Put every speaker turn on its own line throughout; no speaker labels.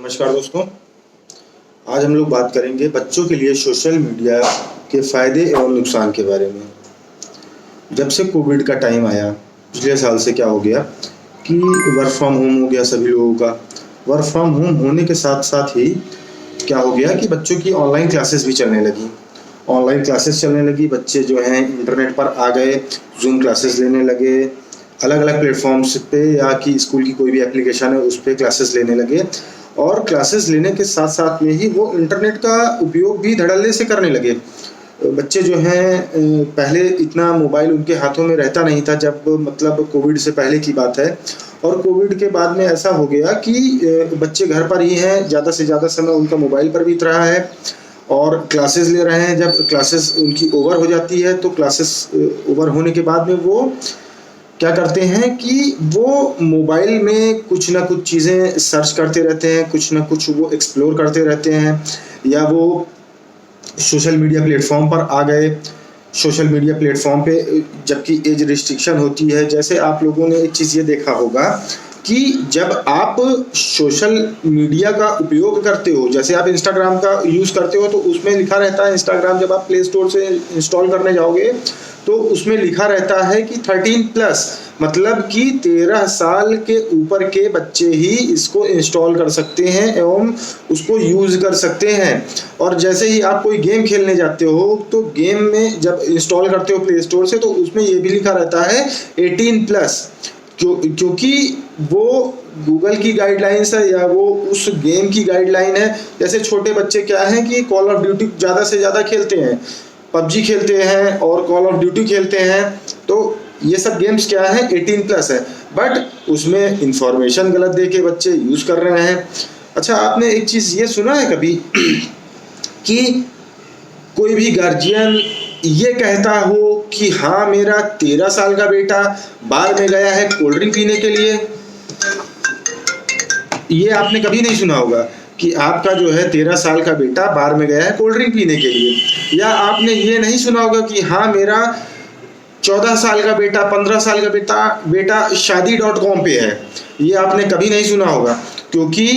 नमस्कार दोस्तों। आज हम लोग बात करेंगे बच्चों के लिए सोशल मीडिया के फ़ायदे एवं नुकसान के बारे में। जब से कोविड का टाइम आया, पिछले साल से क्या हो गया कि वर्क फ्रॉम होम हो गया सभी लोगों का। वर्क फ्रॉम होम होने के साथ साथ ही क्या हो गया कि बच्चों की ऑनलाइन क्लासेस भी चलने लगी। ऑनलाइन क्लासेस चलने लगी, बच्चे जो हैं इंटरनेट पर आ गए, जूम क्लासेस लेने लगे, अलग अलग प्लेटफॉर्म्स पे या कि स्कूल की कोई भी एप्लीकेशन है उस पर क्लासेस लेने लगे। और क्लासेस लेने के साथ साथ में ही वो इंटरनेट का उपयोग भी धड़ल्ले से करने लगे। बच्चे जो हैं पहले इतना मोबाइल उनके हाथों में रहता नहीं था, जब मतलब कोविड से पहले की बात है। और कोविड के बाद में ऐसा हो गया कि बच्चे घर पर ही हैं, ज़्यादा से ज़्यादा समय उनका मोबाइल पर बीत रहा है और क्लासेस ले रहे हैं। जब क्लासेस उनकी ओवर हो जाती है तो क्लासेस ओवर होने के बाद में वो क्या करते हैं कि वो मोबाइल में कुछ ना कुछ चीज़ें सर्च करते रहते हैं, कुछ ना कुछ वो एक्सप्लोर करते रहते हैं, या वो सोशल मीडिया प्लेटफॉर्म पर आ गए। सोशल मीडिया प्लेटफॉर्म पे जबकि एज रिस्ट्रिक्शन होती है, जैसे आप लोगों ने एक चीज़ ये देखा होगा कि जब आप सोशल मीडिया का उपयोग करते हो, जैसे आप इंस्टाग्राम का यूज़ करते हो तो उसमें लिखा रहता है, इंस्टाग्राम जब आप प्ले स्टोर से इंस्टॉल करने जाओगे तो उसमें लिखा रहता है कि 13+, मतलब कि 13 साल के ऊपर के बच्चे ही इसको इंस्टॉल कर सकते हैं एवं उसको यूज़ कर सकते हैं। और जैसे ही आप कोई गेम खेलने जाते हो तो गेम में जब इंस्टॉल करते हो प्ले स्टोर से तो उसमें ये भी लिखा रहता है 18+, क्योंकि वो गूगल की गाइडलाइंस है या वो उस गेम की गाइडलाइन है। जैसे छोटे बच्चे क्या हैं कि कॉल ऑफ ड्यूटी ज़्यादा से ज़्यादा खेलते हैं, पबजी खेलते हैं और कॉल ऑफ ड्यूटी खेलते हैं, तो ये सब गेम्स क्या है 18+ है, बट उसमें इंफॉर्मेशन गलत दे के बच्चे यूज़ कर रहे हैं। अच्छा, आपने एक चीज़ ये सुना है कभी कि कोई भी गार्जियन ये कहता हो कि हाँ मेरा 13 साल का बेटा बार में गया है कोल्ड ड्रिंक पीने के लिए? ये आपने कभी नहीं सुना होगा कि आपका जो है 13 साल का बेटा बार में गया है कोल्ड ड्रिंक पीने के लिए। या आपने ये नहीं सुना होगा कि हाँ मेरा 14 साल का बेटा, 15 साल का बेटा शादी.com पे है। ये आपने कभी नहीं सुना होगा, क्योंकि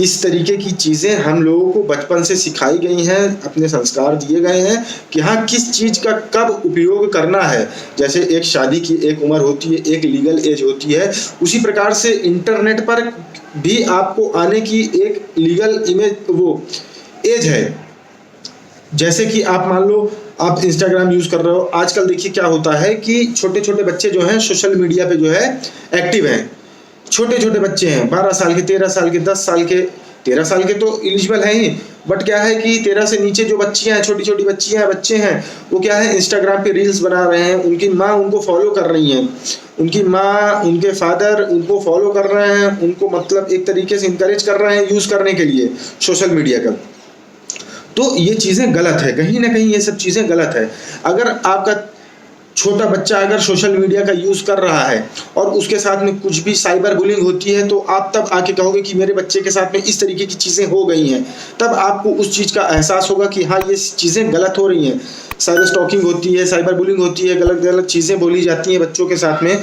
इस तरीके की चीज़ें हम लोगों को बचपन से सिखाई गई हैं, अपने संस्कार दिए गए हैं कि हाँ किस चीज़ का कब उपयोग करना है। जैसे एक शादी की एक उम्र होती है, एक लीगल एज होती है, उसी प्रकार से इंटरनेट पर भी आपको आने की एक लीगल एज है। जैसे कि आप मान लो आप इंस्टाग्राम यूज़ कर रहे हो, आजकल देखिए क्या होता है कि छोटे छोटे बच्चे जो हैं सोशल मीडिया पे जो है एक्टिव हैं। छोटे छोटे बच्चे हैं, 12 साल के, 13 साल के, 10 साल के। 13 साल के तो एलिजिबल हैं ही, बट क्या है कि 13 से नीचे जो बच्चियां हैं, छोटी छोटी बच्चियां हैं, बच्चे हैं, वो क्या है इंस्टाग्राम पे रील्स बना रहे हैं। उनकी माँ उनको फॉलो कर रही हैं, उनकी माँ उनके फादर उनको फॉलो कर रहे हैं, उनको मतलब एक तरीके से इंकरेज कर रहे हैं यूज़ करने के लिए सोशल मीडिया का। तो ये चीज़ें गलत है, कहीं ना कहीं ये सब चीज़ें गलत है। अगर आपका छोटा बच्चा अगर सोशल मीडिया का यूज़ कर रहा है और उसके साथ में कुछ भी साइबर बुलिंग होती है, तो आप तब आके कहोगे कि मेरे बच्चे के साथ में इस तरीके की चीज़ें हो गई हैं। तब आपको उस चीज़ का एहसास होगा कि हाँ ये चीज़ें गलत हो रही हैं। साइबर स्टॉकिंग होती है, साइबर बुलिंग होती है, गलत गलत चीज़ें बोली जाती हैं बच्चों के साथ में।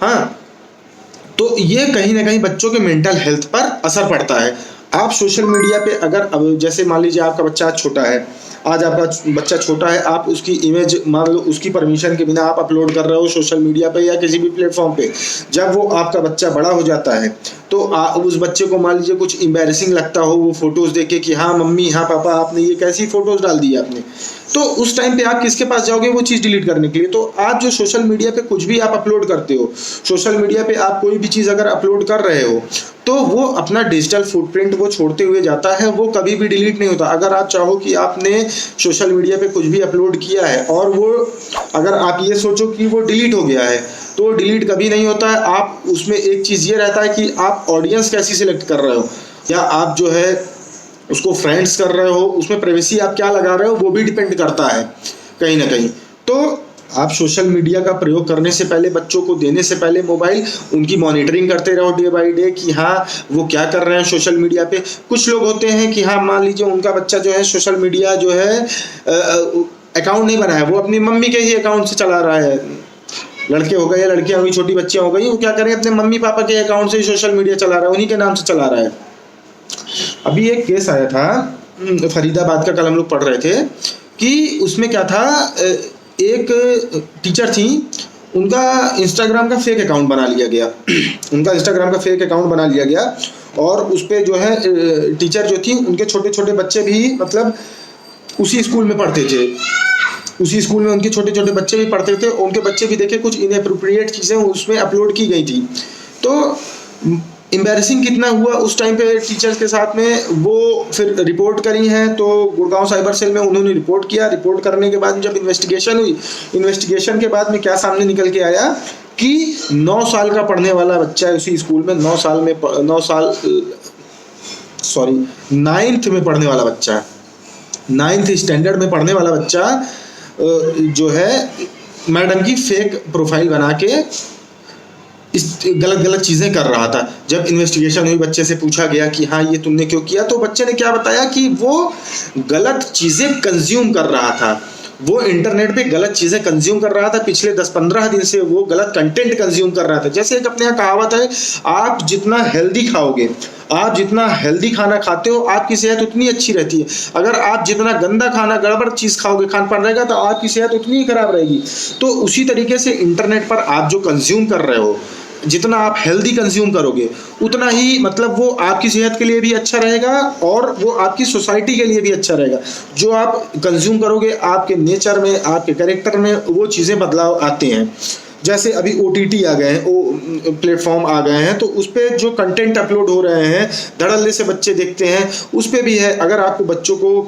हाँ, तो ये कहीं ना कहीं बच्चों के मेंटल हेल्थ पर असर पड़ता है। आप सोशल मीडिया पे अगर अब जैसे मान लीजिए आपका बच्चा आज छोटा है, आज आपका बच्चा छोटा है, आप उसकी इमेज मान लो उसकी परमिशन के बिना आप अपलोड कर रहे हो सोशल मीडिया पे या किसी भी प्लेटफॉर्म पे। जब वो आपका बच्चा बड़ा हो जाता है तो उस बच्चे को मान लीजिए कुछ एम्बैरेसिंग लगता हो वो फोटोज़ देख के कि हाँ मम्मी, हाँ पापा, आपने ये कैसी फ़ोटोज़ डाल दी आपने, तो उस टाइम पे आप किसके पास जाओगे वो चीज़ डिलीट करने के लिए? तो आज जो सोशल मीडिया पे कुछ भी आप अपलोड करते हो, सोशल मीडिया पे आप कोई भी चीज़ अगर अपलोड कर रहे हो तो वो अपना डिजिटल फुटप्रिंट वो छोड़ते हुए जाता है, वो कभी भी डिलीट नहीं होता। अगर आप चाहो कि आपने सोशल मीडिया पे कुछ भी अपलोड किया है और वो अगर आप ये सोचो कि वो डिलीट हो गया है, तो डिलीट कभी नहीं होता है। आप उसमें एक चीज़ ये रहता है कि आप ऑडियंस कैसी सिलेक्ट कर रहे हो, या आप जो है उसको फ्रेंड्स कर रहे हो, उसमें प्राइवेसी आप क्या लगा रहे हो वो भी डिपेंड करता है कहीं ना कहीं। तो आप सोशल मीडिया का प्रयोग करने से पहले, बच्चों को देने से पहले मोबाइल, उनकी मॉनिटरिंग करते रहो डे बाय डे कि हाँ वो क्या कर रहे हैं सोशल मीडिया पे। कुछ लोग होते हैं कि हाँ मान लीजिए उनका बच्चा जो है सोशल मीडिया जो है अकाउंट नहीं बनाया, वो अपनी मम्मी के ही अकाउंट से चला रहा है। लड़के हो गए या लड़कियां हो गई, छोटी बच्चियां हो गई, वो क्या करें अपने मम्मी पापा के अकाउंट से ही सोशल मीडिया चला रहा है, उन्हीं के नाम से चला रहा है। अभी एक केस आया था फरीदाबाद का, कल हम लोग पढ़ रहे थे कि उसमें क्या था, एक टीचर थी, उनका इंस्टाग्राम का फेक अकाउंट बना लिया गया उनका इंस्टाग्राम का फेक अकाउंट बना लिया गया और उस पर जो है टीचर जो थी उनके छोटे छोटे बच्चे भी मतलब उसी स्कूल में पढ़ते थे, उसी स्कूल में उनके छोटे छोटे बच्चे भी पढ़ते थे, उनके बच्चे भी देखे कुछ इनएप्रोप्रिएट चीज़ें उसमें अपलोड की गई थी। तो एम्बैरेसिंग कितना हुआ उस टाइम पे टीचर्स के साथ में, वो फिर रिपोर्ट करी हैं, तो गुड़गांव साइबर सेल में उन्होंने रिपोर्ट किया। रिपोर्ट करने के बाद जब इन्वेस्टिगेशन हुई, इन्वेस्टिगेशन के बाद में क्या सामने निकल के आया कि 9 साल का पढ़ने वाला बच्चा है उसी स्कूल में, 9th में पढ़ने वाला बच्चा, 9th स्टैंडर्ड में पढ़ने वाला बच्चा जो है मैडम की फेक प्रोफाइल बना के इस गलत चीज़ें कर रहा था। जब इन्वेस्टिगेशन हुई, बच्चे से पूछा गया कि हाँ ये तुमने क्यों किया, तो बच्चे ने क्या बताया कि वो गलत चीज़ें कंज्यूम कर रहा था, वो इंटरनेट पे गलत चीज़ें कंज्यूम कर रहा था। पिछले 10-15 दिन से वो गलत कंटेंट कंज्यूम कर रहा था। जैसे एक अपने यहाँ कहावत है, आप जितना हेल्दी खाओगे, आप जितना हेल्दी खाना खाते हो आपकी सेहत उतनी अच्छी रहती है। अगर आप जितना गंदा खाना, गड़बड़ चीज़ खाओगे, खान पान रहेगा, तो आपकी सेहत उतनी ही खराब रहेगी। तो उसी तरीके से इंटरनेट पर आप जो कंज्यूम कर रहे हो, जितना आप हेल्दी कंज्यूम करोगे उतना ही मतलब वो आपकी सेहत के लिए भी अच्छा रहेगा और वो आपकी सोसाइटी के लिए भी अच्छा रहेगा। जो आप कंज्यूम करोगे, आपके नेचर में, आपके कैरेक्टर में वो चीज़ें बदलाव आते हैं। जैसे अभी OTT आ गए हैं, वो प्लेटफॉर्म आ गए हैं, तो उस पर जो कंटेंट अपलोड हो रहे हैं, धड़ल्ले से बच्चे देखते हैं, उस पर भी है। अगर आपको बच्चों को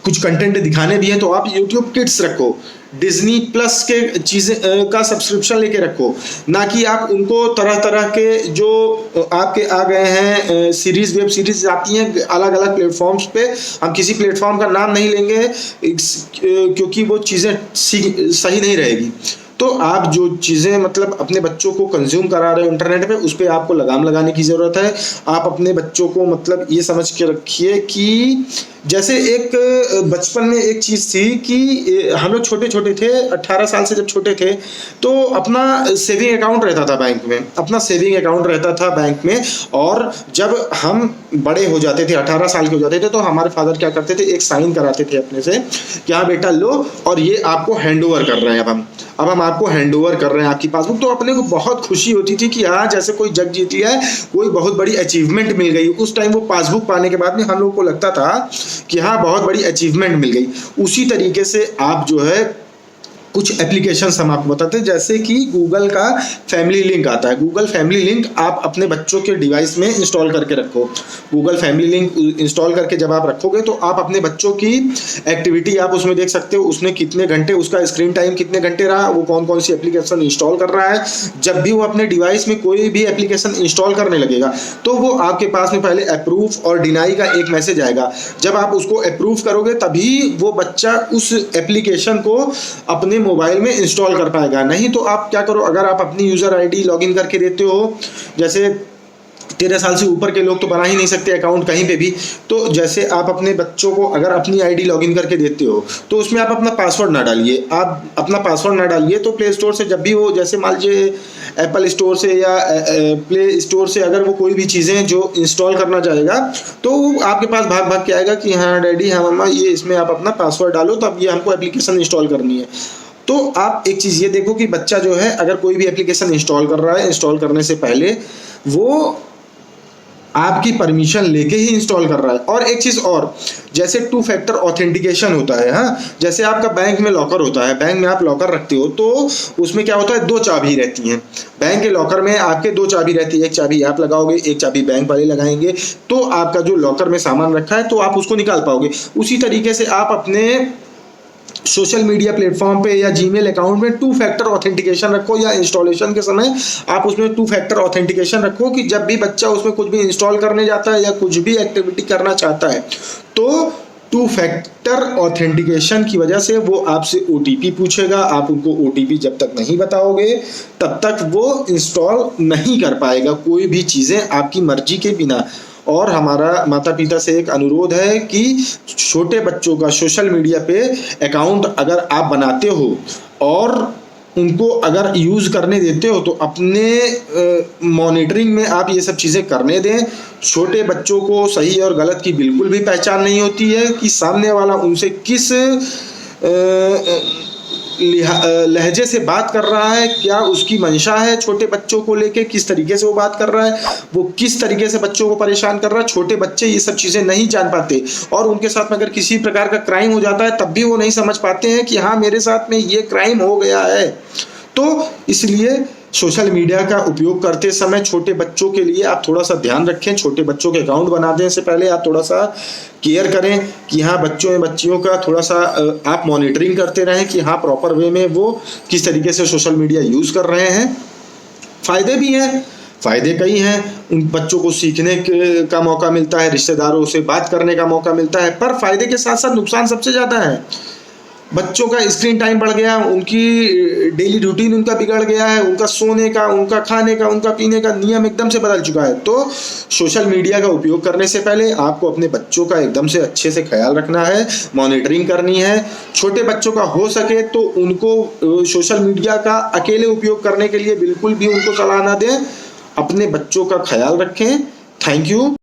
कुछ कंटेंट दिखाने भी हैं तो आप YouTube किड्स रखो, डिज्नी प्लस के चीज़ें का सब्सक्रिप्शन लेके रखो, ना कि आप उनको तरह तरह के जो आपके आ गए हैं सीरीज़, वेब सीरीज़ आती हैं अलग अलग प्लेटफॉर्म्स पे। हम किसी प्लेटफॉर्म का नाम नहीं लेंगे क्योंकि वो चीज़ें सही नहीं रहेगी। तो आप जो चीज़ें मतलब अपने बच्चों को कंज्यूम करा रहे हो इंटरनेट पे, उस पर आपको लगाम लगाने की ज़रूरत है। आप अपने बच्चों को मतलब ये समझ के रखिए कि जैसे एक बचपन में एक चीज़ थी कि हम लोग छोटे छोटे थे, 18 साल से जब छोटे थे, तो अपना सेविंग अकाउंट रहता था बैंक में, अपना सेविंग अकाउंट रहता था बैंक में। और जब हम बड़े हो जाते थे, 18 साल के हो जाते थे, तो हमारे फादर क्या करते थे, एक साइन कराते थे अपने से कि हाँ बेटा लो, और ये आपको हैंड ओवर कर रहे हैं, अब हम आपको हैंड ओवर कर रहे हैं आपकी पासबुक। तो अपने को बहुत खुशी होती थी कि हाँ जैसे कोई जग जीत लिया है, कोई बहुत बड़ी अचीवमेंट मिल गई। उस टाइम वो पासबुक पाने के बाद में हम लोग को लगता था कि हाँ बहुत बड़ी अचीवमेंट मिल गई। उसी तरीके से आप जो है कुछ एप्लीकेशंस हम आपको बताते हैं, जैसे कि गूगल का फैमिली लिंक आता है। गूगल फैमिली लिंक आप अपने बच्चों के डिवाइस में इंस्टॉल करके रखो। गूगल फैमिली लिंक इंस्टॉल करके जब आप रखोगे तो आप अपने बच्चों की एक्टिविटी आप उसमें देख सकते हो, उसने कितने घंटे, उसका स्क्रीन टाइम कितने घंटे रहा, वो कौन कौन सी एप्लीकेशन इंस्टॉल कर रहा है। जब भी वो अपने डिवाइस में कोई भी एप्लीकेशन इंस्टॉल करने लगेगा तो वो आपके पास में पहले अप्रूव और डिनाई का एक मैसेज आएगा। जब आप उसको अप्रूव करोगे तभी वो बच्चा उस एप्लीकेशन को अपने मोबाइल में इंस्टॉल कर पाएगा। नहीं तो आप क्या करो, अगर आप अपनी यूज़र आईडी लॉगिन करके देते हो, जैसे 13 साल से ऊपर के लोग तो बना ही नहीं सकते अकाउंट कहीं पे भी, तो जैसे आप अपने बच्चों को अगर अपनी आईडी लॉगिन करके देते हो तो उसमें आप अपना पासवर्ड ना डालिए। आप अपना पासवर्ड ना डालिए तो प्ले स्टोर से जब भी वो, जैसे मान लीजिए एप्पल स्टोर से या प्ले स्टोर से अगर वो कोई भी चीज़ें जो इंस्टॉल करना चाहेगा तो वो आपके पास भाग भाग के आएगा कि हाँ डैडी, हाँ मम्मा, ये इसमें आप अपना पासवर्ड डालो, तब ये हमको एप्लीकेशन इंस्टॉल करनी है। तो आप एक चीज़ ये देखो कि बच्चा जो है अगर कोई भी एप्लीकेशन इंस्टॉल कर रहा है, इंस्टॉल करने से पहले वो आपकी परमिशन लेके ही इंस्टॉल कर रहा है। और एक चीज़ और, जैसे 2 फैक्टर ऑथेंटिकेशन होता है, हाँ, जैसे आपका बैंक में लॉकर होता है, बैंक में आप लॉकर रखते हो तो उसमें क्या होता है, 2 चाबी रहती हैं। बैंक के लॉकर में आपके 2 चाबी रहती है, एक चाबी आप लगाओगे, एक चाबी बैंक वाले लगाएंगे, तो आपका जो लॉकर में सामान रखा है तो आप उसको निकाल पाओगे। उसी तरीके से आप अपने सोशल मीडिया प्लेटफॉर्म पे या जीमेल अकाउंट में 2 फैक्टर ऑथेंटिकेशन रखो, या इंस्टॉलेशन के समय आप उसमें 2 फैक्टर ऑथेंटिकेशन रखो कि जब भी बच्चा उसमें कुछ भी इंस्टॉल करने जाता है या कुछ भी एक्टिविटी करना चाहता है तो 2 फैक्टर ऑथेंटिकेशन की वजह से वो आपसे OTP पूछेगा। आप उनको OTP जब तक नहीं बताओगे तब तक वो इंस्टॉल नहीं कर पाएगा कोई भी चीज़ें आपकी मर्जी के बिना। और हमारा माता पिता से एक अनुरोध है कि छोटे बच्चों का सोशल मीडिया पे अकाउंट अगर आप बनाते हो और उनको अगर यूज़ करने देते हो तो अपने मॉनिटरिंग में आप ये सब चीज़ें करने दें। छोटे बच्चों को सही और गलत की बिल्कुल भी पहचान नहीं होती है कि सामने वाला उनसे किस लहजे से बात कर रहा है, क्या उसकी मंशा है छोटे बच्चों को लेके, किस तरीके से वो बात कर रहा है, वो किस तरीके से बच्चों को परेशान कर रहा है। छोटे बच्चे ये सब चीज़ें नहीं जान पाते और उनके साथ में अगर किसी प्रकार का क्राइम हो जाता है तब भी वो नहीं समझ पाते हैं कि हाँ मेरे साथ में ये क्राइम हो गया है। तो इसलिए सोशल मीडिया का उपयोग करते समय छोटे बच्चों के लिए आप थोड़ा सा ध्यान रखें। छोटे बच्चों के अकाउंट बना दें से पहले आप थोड़ा सा केयर करें कि हाँ बच्चों एवं बच्चियों का थोड़ा सा आप मॉनिटरिंग करते रहें कि हाँ प्रॉपर वे में वो किस तरीके से सोशल मीडिया यूज़ कर रहे हैं। फ़ायदे भी हैं, फ़ायदे कई हैं। उन बच्चों को सीखने का मौका मिलता है, रिश्तेदारों से बात करने का मौका मिलता है, पर फ़ायदे के साथ साथ नुकसान सबसे ज़्यादा है। बच्चों का स्क्रीन टाइम बढ़ गया, उनकी डेली रूटीन उनका बिगड़ गया है, उनका सोने का, उनका खाने का, उनका पीने का नियम एकदम से बदल चुका है। तो सोशल मीडिया का उपयोग करने से पहले आपको अपने बच्चों का एकदम से अच्छे से ख्याल रखना है, मॉनिटरिंग करनी है। छोटे बच्चों का हो सके तो उनको सोशल मीडिया का अकेले उपयोग करने के लिए बिल्कुल भी उनको सलाह ना दें। अपने बच्चों का ख्याल रखें। Thank you.